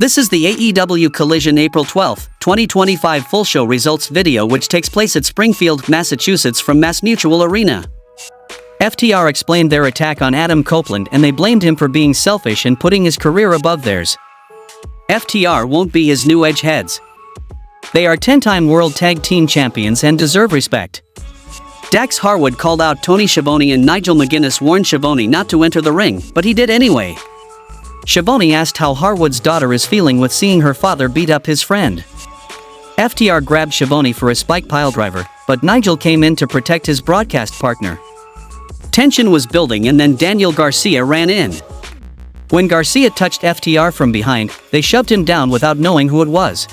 This is the AEW Collision April 12, 2025 full show results video which takes place at Springfield, Massachusetts from MassMutual Arena. FTR explained their attack on Adam Copeland and they blamed him for being selfish and putting his career above theirs. FTR won't be his new edge heads. They are 10-time World Tag Team Champions and deserve respect. Dax Harwood called out Tony Schiavone and Nigel McGuinness warned Schiavone not to enter the ring, but he did anyway. Schiavone asked how Harwood's daughter is feeling with seeing her father beat up his friend. FTR grabbed Schiavone for a spike piledriver, but Nigel came in to protect his broadcast partner. Tension was building and then Daniel Garcia ran in. When Garcia touched FTR from behind, they shoved him down without knowing who it was.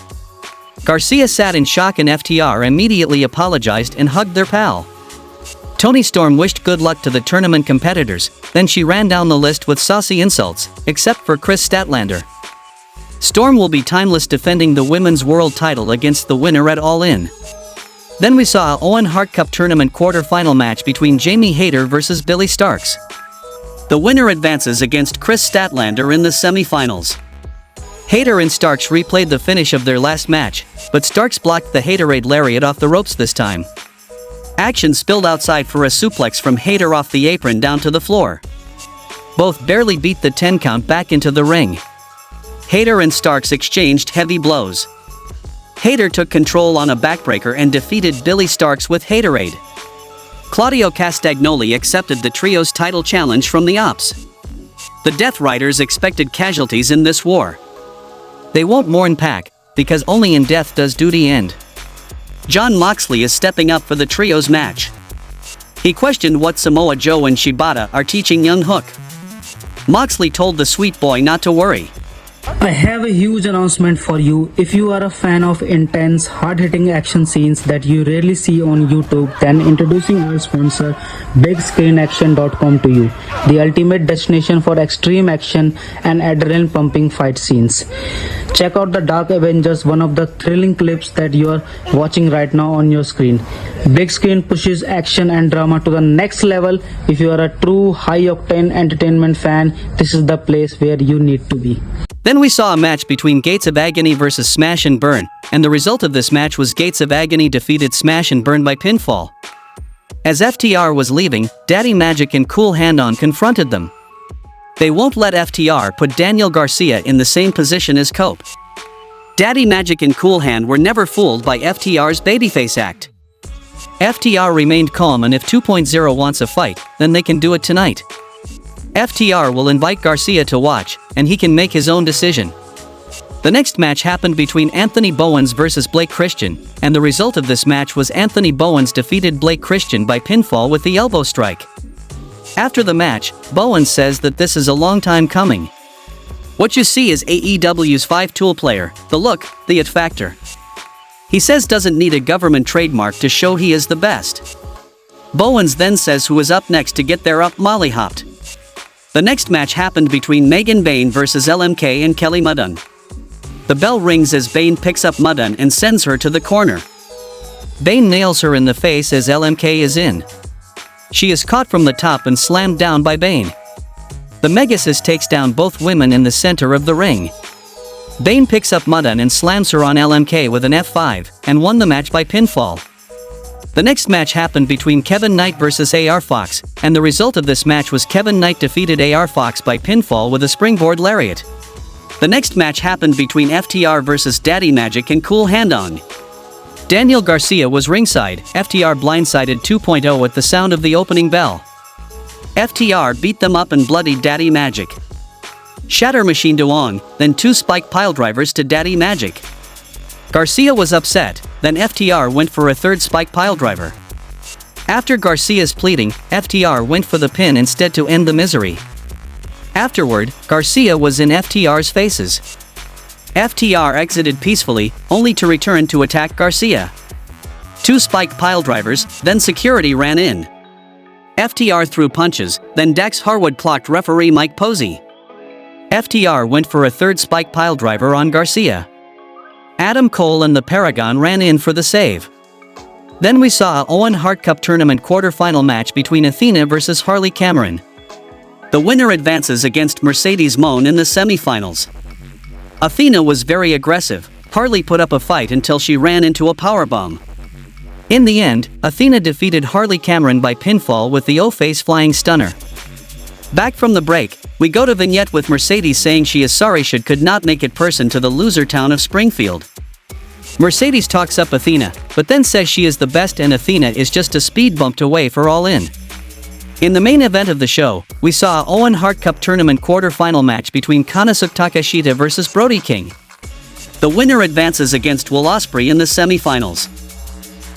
Garcia sat in shock and FTR immediately apologized and hugged their pal. Toni Storm wished good luck to the tournament competitors, then she ran down the list with saucy insults, except for Chris Statlander. Storm will be timeless defending the Women's World title against the winner at All In. Then we saw a Owen Hart Cup tournament quarter-final match between Jamie Hayter vs Billy Starks. The winner advances against Chris Statlander in the semifinals. Hayter and Starks replayed the finish of their last match, but Starks blocked the Hayterade lariat off the ropes this time. Action spilled outside for a suplex from Hayter off the apron down to the floor. Both barely beat the 10 count back into the ring. Hayter and Starks exchanged heavy blows. Hayter took control on a backbreaker and defeated Billy Starks with Hayterade. Claudio Castagnoli accepted the trio's title challenge from the Ops. The Death Riders expected casualties in this war. They won't mourn Pac, because only in death does duty end. Jon Moxley is stepping up for the trio's match. He questioned what Samoa Joe and Shibata are teaching young Hook. Moxley told the sweet boy not to worry. I have a huge announcement for you. If you are a fan of intense, hard-hitting action scenes that you rarely see on YouTube, then introducing our sponsor, BigScreenAction.com to you, the ultimate destination for extreme action and adrenaline-pumping fight scenes. Check out the Dark Avengers, one of the thrilling clips that you are watching right now on your screen. Big Screen pushes action and drama to the next level. If you are a true high-octane entertainment fan, this is the place where you need to be. Then we saw a match between Gates of Agony vs Smash and Burn, and the result of this match was Gates of Agony defeated Smash and Burn by pinfall. As FTR was leaving, Daddy Magic and Cool Hand-On confronted them. They won't let FTR put Daniel Garcia in the same position as Cope. Daddy Magic and Cool Hand were never fooled by FTR's babyface act. FTR remained calm, and if 2.0 wants a fight, then they can do it tonight. FTR will invite Garcia to watch, and he can make his own decision. The next match happened between Anthony Bowens vs Blake Christian, and the result of this match was Anthony Bowens defeated Blake Christian by pinfall with the elbow strike. After the match, Bowens says that this is a long time coming. What you see is AEW's 5-tool player, the look, the it factor. He says doesn't need a government trademark to show he is the best. Bowens then says who is up next to get their up mollyhopped. The next match happened between Megan Bayne vs LMK and Kelly Mudun. The bell rings as Bayne picks up Mudun and sends her to the corner. Bayne nails her in the face as LMK is in. She is caught from the top and slammed down by Bayne. The Megasis takes down both women in the center of the ring. Bayne picks up Mudun and slams her on LMK with an F5, and won the match by pinfall. The next match happened between Kevin Knight vs AR Fox, and the result of this match was Kevin Knight defeated AR Fox by pinfall with a springboard lariat. The next match happened between FTR vs Daddy Magic and Cool Hand-On. Daniel Garcia was ringside. FTR blindsided 2.0 at the sound of the opening bell. FTR beat them up and bloodied Daddy Magic. Shatter Machine to on, then 2 spike piledrivers to Daddy Magic. Garcia was upset, then FTR went for a 3rd spike piledriver. After Garcia's pleading, FTR went for the pin instead to end the misery. Afterward, Garcia was in FTR's faces. FTR exited peacefully, only to return to attack Garcia. 2 spike piledrivers, then security ran in. FTR threw punches, then Dax Harwood clocked referee Mike Posey. FTR went for a 3rd spike piledriver on Garcia. Adam Cole and the Paragon ran in for the save. Then we saw a Owen Hart Cup tournament quarter-final match between Athena vs Harley Cameron. The winner advances against Mercedes Moné in the semifinals. Athena was very aggressive, hardly put up a fight until she ran into a powerbomb. In the end, Athena defeated Harley Cameron by pinfall with the O-Face flying stunner. Back from the break, we go to vignette with Mercedes saying she is sorry she could not make it person to the loser town of Springfield. Mercedes talks up Athena, but then says she is the best and Athena is just a speed bump away for All In. In the main event of the show, we saw a Owen Hart Cup Tournament quarter-final match between Konosuke Takeshita versus Brody King. The winner advances against Will Ospreay in the semifinals.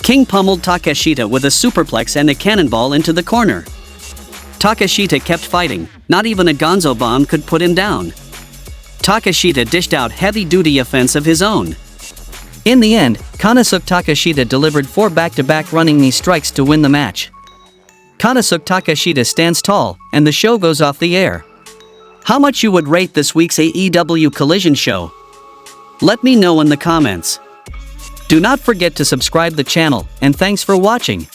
King pummeled Takeshita with a superplex and a cannonball into the corner. Takeshita kept fighting, not even a Gonzo bomb could put him down. Takeshita dished out heavy-duty offense of his own. In the end, Konosuke Takeshita delivered 4 back-to-back running knee strikes to win the match. Konosuke Takeshita stands tall, and the show goes off the air. How much you would rate this week's AEW Collision show? Let me know in the comments. Do not forget to subscribe the channel, and thanks for watching.